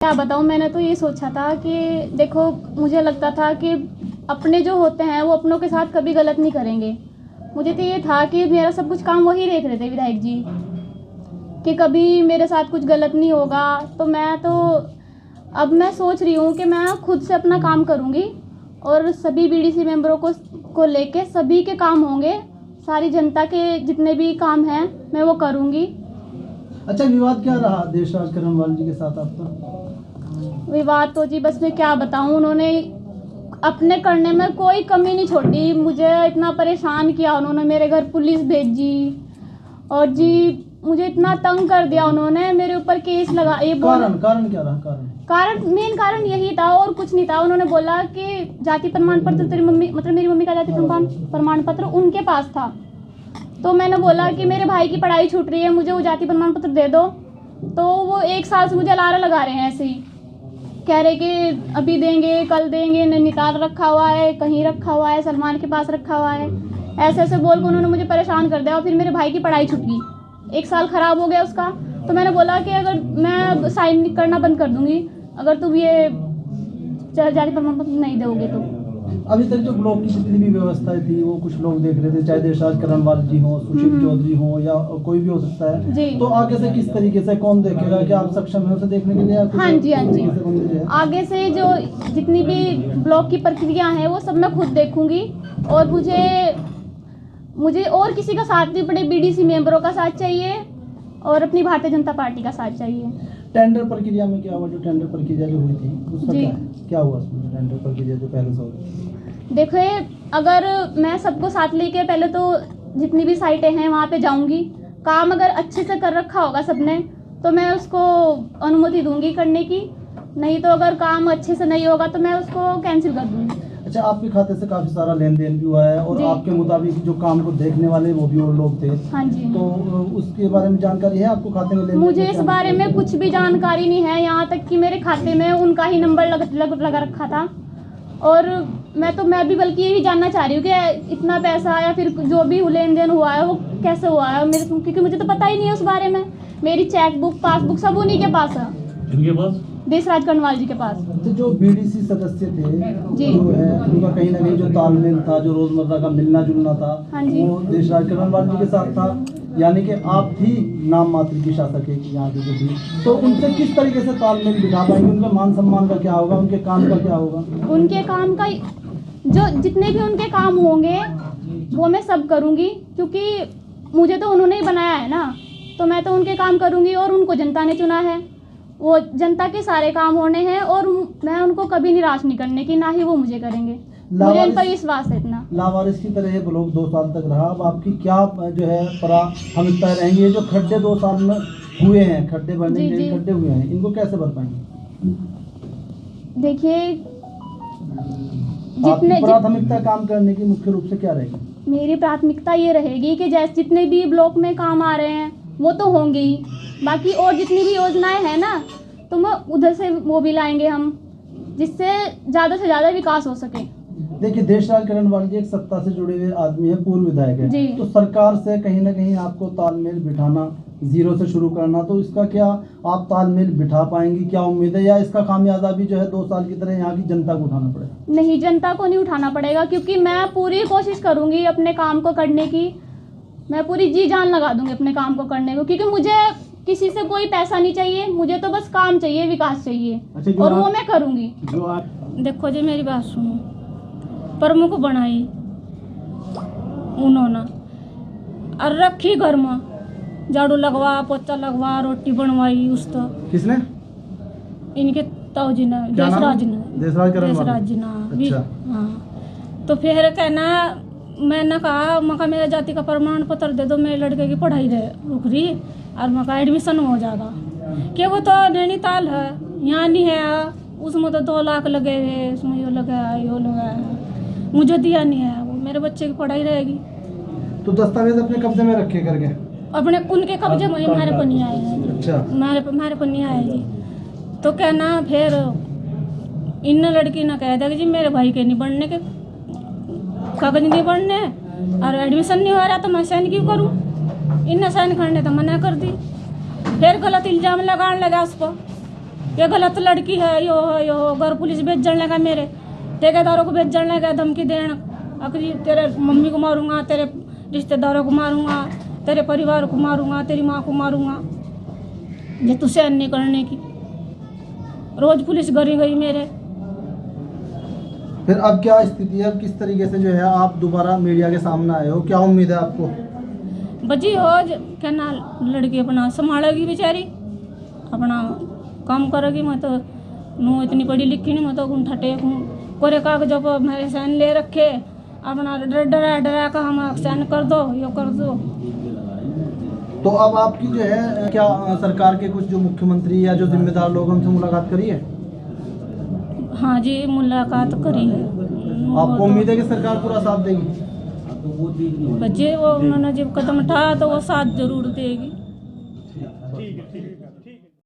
क्या बताऊँ, मैंने तो ये सोचा था कि देखो, मुझे लगता था कि अपने जो होते हैं वो अपनों के साथ कभी गलत नहीं करेंगे। मुझे तो ये था कि मेरा सब कुछ काम वही देख रहे थे विधायक जी, कि कभी मेरे साथ कुछ गलत नहीं होगा। तो अब मैं सोच रही हूँ कि मैं खुद से अपना काम करूँगी और सभी बीडीसी मेंबरों को लेके सभी के काम होंगे, सारी जनता के जितने भी काम हैं मैं वो करूँगी। अच्छा, विवाद क्या रहा देशराज करणवाल जी के साथ आपका? विवाद तो जी बस मैं क्या बताऊँ, उन्होंने अपने करने में कोई कमी नहीं छोड़ी। मुझे इतना परेशान किया उन्होंने, मेरे घर पुलिस भेजी और जी मुझे इतना तंग कर दिया उन्होंने, मेरे ऊपर केस लगा। ये कारण क्या रहा? मेन कारण यही था और कुछ नहीं था। उन्होंने बोला कि जाति प्रमाण पत्र तेरी मम्मी, मतलब मेरी मम्मी का जाति प्रमाण पत्र उनके पास था। तो मैंने बोला कि मेरे भाई की पढ़ाई छूट रही है, मुझे वो जाति प्रमाण पत्र दे दो। तो वो 1 साल से मुझे लारा लगा रहे हैं ऐसे ही, कह रहे कि अभी देंगे, कल देंगे, नैनीताल रखा हुआ है, कहीं रखा हुआ है, सलमान के पास रखा हुआ है, ऐसे ऐसे बोल कर उन्होंने मुझे परेशान कर दिया। और फिर मेरे भाई की पढ़ाई छूट गई, 1 साल खराब हो गया उसका। तो मैंने बोला कि अगर मैं साइन करना बंद कर दूंगी अगर तुम ये जाति प्रमाण पत्र नहीं दोगे तो। अभी तक जो ब्लॉक की जितनी भी व्यवस्थाएं थी वो कुछ लोग देख रहे थे, चाहे देशराज करणवाल जी हो, सुशील चौधरी हो या कोई भी हो सकता है जी। तो आगे से किस तरीके से कौन देखेगा? क्या आप सक्षम है उसे देखने के लिए? हाँ जी, हाँ जी। आगे से जो जितनी भी ब्लॉक की प्रक्रिया है वो सब मैं खुद देखूंगी और मुझे और किसी का साथ नहीं, बड़े बीडीसी मेंबरों का साथ चाहिए और अपनी भारतीय जनता पार्टी का साथ चाहिए। टेंडर प्रक्रिया में क्या हुआ? जो टेंडर प्रक्रिया जो हुई थी उसका क्या हुआ उसमें? टेंडर प्रक्रिया जो पहले से हुई, देखिए, अगर मैं सबको साथ लेके पहले तो जितनी भी साइटें हैं वहाँ पे जाऊंगी, काम अगर अच्छे से कर रखा होगा सबने तो मैं उसको अनुमति दूंगी करने की, नहीं तो अगर काम अच्छे से नहीं होगा तो मैं उसको कैंसिल कर दूंगी। अच्छा, आपके खाते से काफी सारा लेन देन भी हुआ है और आपके मुताबिक जो काम को देखने वाले वो भी और लोग थे। हाँ जी। तो उसके बारे में जानकारी है आपको? खाते में लेन देन? मुझे इस बारे में कुछ भी जानकारी नहीं है, यहाँ तक कि मेरे खाते में उनका ही नंबर लगा रखा था। और मैं भी बल्कि यही जानना चाह रही हूँ कि इतना पैसा या फिर जो भी लेन देन हुआ है वो कैसे हुआ है, क्योंकि मुझे तो पता ही नहीं है उस बारे में। मेरी चेकबुक, पासबुक सब उन्हीं के पास है। इनके पास? देशराज करणवाल जी के पास। तो जो बीडीसी सदस्य थे जी, जो है उनका कहीं ना कहीं जो तालमेल था, जो रोजमर्रा का मिलना जुलना था, हाँ जी, वो देशराज करणवाल जी के साथ था। यानी कि आप ही नाम मात्र की शासक है कि यहाँ की जो थी, तो उनसे किस तरीके से तालमेल बिठा पाएंगे? उनके मान सम्मान का क्या होगा? उनके काम का क्या होगा? उनके काम का जो जितने भी उनके काम होंगे वो मैं सब करूँगी, क्योंकि मुझे तो उन्होंने ही बनाया है ना, तो मैं तो उनके काम करूँगी और उनको जनता ने चुना है। वो जनता के सारे काम होने हैं और मैं उनको कभी निराश नहीं करने की, ना ही वो मुझे करेंगे। मुझे इन पर विश्वास है इतना। लावारिस की तरह ये ब्लॉक 2 साल तक रहा, अब आपकी क्या जो है प्राथमिकता रहेंगी? ये जो खड्डे 2 साल में हुए हैं, खड्डे भरने के लिए खड्डे हुए हैं, इनको कैसे भर पाएंगे? देखिए, आपकी प्राथमिकता काम करने की मुख्य रूप से क्या रहेगी? मेरी प्राथमिकता ये रहेगी कि जैसे जितने भी ब्लॉक में काम आ रहे हैं वो तो होंगे ही, बाकी और जितनी भी योजनाएं हैं ना तो मैं उधर से वो भी लाएंगे हम, जिससे ज़्यादा से ज़्यादा विकास हो सके। देखिए, देशराज करणवाल जी एक सत्ता से जुड़े हुए आदमी है, पूर्व विधायक है, तो सरकार से कहीं ना कहीं आपको तालमेल बिठाना, जीरो से शुरू करना, तो इसका क्या आप तालमेल बिठा पाएंगी? क्या उम्मीद है, या इसका खामियाजा भी जो है 2 साल की तरह यहाँ की जनता को उठाना पड़ेगा? नहीं, जनता को नहीं उठाना पड़ेगा, क्योंकि मैं पूरी कोशिश करूंगी अपने काम को करने की। मैं पूरी जी जान लगा दूंगी अपने काम को करने को, क्योंकि मुझे किसी से कोई पैसा नहीं चाहिए, मुझे तो बस काम चाहिए, विकास चाहिए। अच्छा, और वो मैं करूंगी। देखो जी, मेरी बात सुनो, प्रमुख बनाई उन्होंने और रखी घर में, झाड़ू लगवा, पोछा लगवा, रोटी बनवाई उसका। किसने? इनके ताऊजी ने, देशराज ने, देशराज जी ने। अच्छा। हाँ, तो फिर कहना, मैंने कहा मेरा जाति का प्रमाण पत्र दे दो, मेरे लड़के की पढ़ाई रुक रही और मका एडमिशन हो जाएगा। कि वो तो नैनीताल है, यहाँ नहीं है, उसमें तो 2 लाख लगे हैं, उसमें यो लगा है, मुझे दिया नहीं है, वो मेरे बच्चे की पढ़ाई रहेगी। तो दस्तावेज अपने कब्जे में रखे करके? अपने उनके कब्जे में, हमारे पर नहीं आए हैं। अच्छा। हमारे पर नहीं आए जी। तो कहना फिर इन लड़की ने कह दिया कि जी मेरे भाई के नहीं बढ़ने के कागज नहीं बढ़ने और एडमिशन नहीं हो रहा, तो मैं साइन क्यों करूँ? इनने साइन करने तो मना कर दी। फिर गलत इल्जाम लगाने लगा उस पर ये गलत लड़की है, यो घर पुलिस भेज जलने का, मेरे ठेकेदारों को भेज जलने का, धमकी देना अकरी तेरे मम्मी को मारूंगा, तेरे रिश्तेदारों को मारूंगा, तेरे परिवार को मारूंगा, तेरी माँ को मारूंगा, ये तू सहन नहीं करने की। रोज पुलिस गरी गई मेरे। फिर अब क्या स्थिति है, अब किस तरीके से जो है आप दोबारा मीडिया के सामने आए हो, क्या उम्मीद है आपको? बची हो क्या ना, लड़की अपना संभालेगी बेचारी, अपना काम करेगी। मैं तो नू इतनी पढ़ी लिखी नहीं, मैं तो गुंठा टेक हूँ, कोरे कागजों पर मेरे साइन ले रखे, अपना डरा डरा कर हम साइन कर दो, यो कर दो। तो अब आपकी जो है क्या सरकार के कुछ जो मुख्यमंत्री या जो जिम्मेदार लोग हैं उनसे मुलाकात करी है? हाँ जी, मुलाकात करी है। आपको उम्मीद है कि सरकार पूरा साथ देगी? बच्चे वो उन्होंने जब कदम उठाया तो वो साथ जरूर देगी। ठीक है।